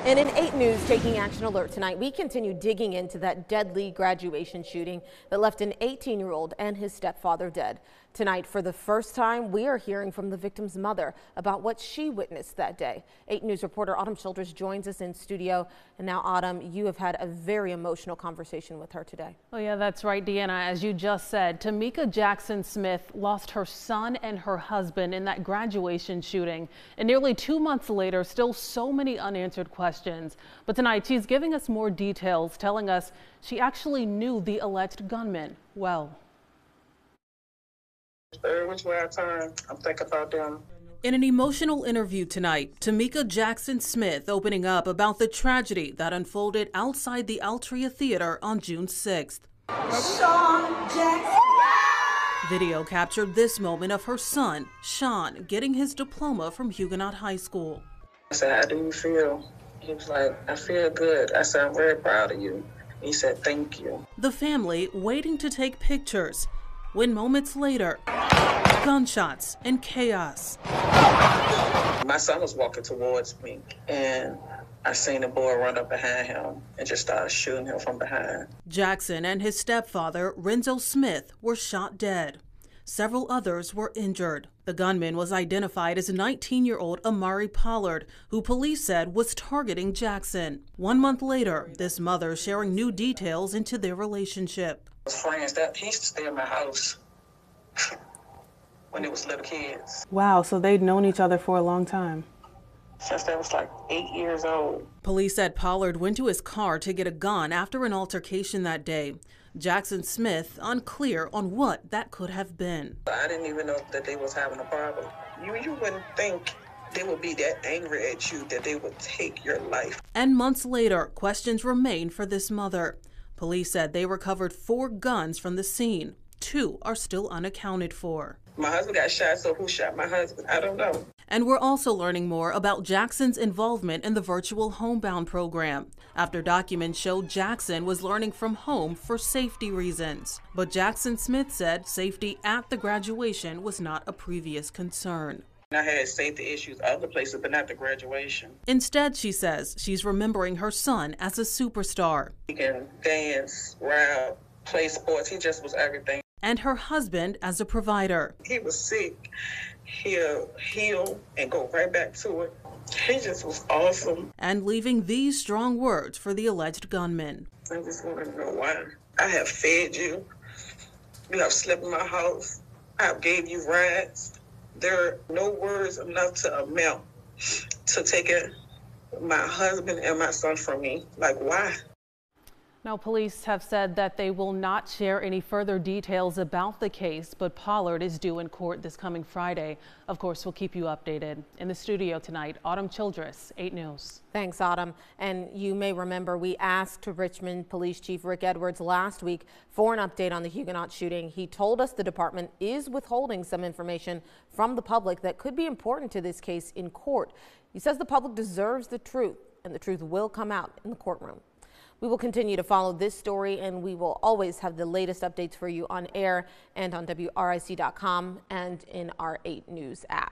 In an 8 News Taking Action alert tonight, we continue digging into that deadly graduation shooting that left an 18-year-old and his stepfather dead. Tonight, for the first time, we are hearing from the victim's mother about what she witnessed that day. 8 News reporter Autumn Childress joins us in studio. And now, Autumn, you have had a very emotional conversation with her today. Oh, yeah, that's right, Deanna. As you just said, Tameeka Jackson-Smith lost her son and her husband in that graduation shooting. And nearly 2 months later, still so many unanswered questions. But tonight, she's giving us more details, telling us she actually knew the alleged gunman well. Which way I turn, I'm thinking about them. In an emotional interview tonight, Tameeka Jackson-Smith opening up about the tragedy that unfolded outside the Altria Theater on June 6th. Shawn Jackson. Video captured this moment of her son, Shawn, getting his diploma from Huguenot High School. I said, "How do you feel?" He was like, "I feel good." I said, "I'm very proud of you." He said, "Thank you." The family waiting to take pictures when moments later, gunshots and chaos. My son was walking towards me, and I seen a boy run up behind him and just started shooting him from behind. Jackson and his stepfather, Renzo Smith, were shot dead. Several others were injured. The gunman was identified as 19-year-old Amari Pollard, who police said was targeting Jackson. 1 month later, this mother sharing new details into their relationship. Friends that he used to stay in my house when it was little kids. Wow, so they'd known each other for a long time. Since they was like 8 years old. Police said Pollard went to his car to get a gun after an altercation that day. Jackson-Smith unclear on what that could have been. I didn't even know that they was having a problem. You wouldn't think they would be that angry at you that they would take your life. And months later, questions remain for this mother. Police said they recovered 4 guns from the scene. 2 are still unaccounted for. My husband got shot, so who shot my husband? I don't know. And we're also learning more about Jackson's involvement in the virtual homebound program, after documents showed Jackson was learning from home for safety reasons. But Jackson-Smith said safety at the graduation was not a previous concern. I had safety issues other places, but not the graduation. Instead, she says she's remembering her son as a superstar. He can dance, rap, play sports. He just was everything. And her husband as a provider. He was sick. He'll heal and go right back to it. He just was awesome. And leaving these strong words for the alleged gunman. I just want to know why. I have fed you. You have slept in my house. I have gave you rides. There are no words enough to amount to taking my husband and my son from me. Like, why? Now, police have said that they will not share any further details about the case, but Pollard is due in court this coming Friday. Of course, we'll keep you updated. In the studio tonight, Autumn Childress, 8 News. Thanks, Autumn. And you may remember we asked Richmond Police Chief Rick Edwards last week for an update on the Huguenot shooting. He told us the department is withholding some information from the public that could be important to this case in court. He says the public deserves the truth, and the truth will come out in the courtroom. We will continue to follow this story, and we will always have the latest updates for you on air and on WRIC.com and in our 8 News app.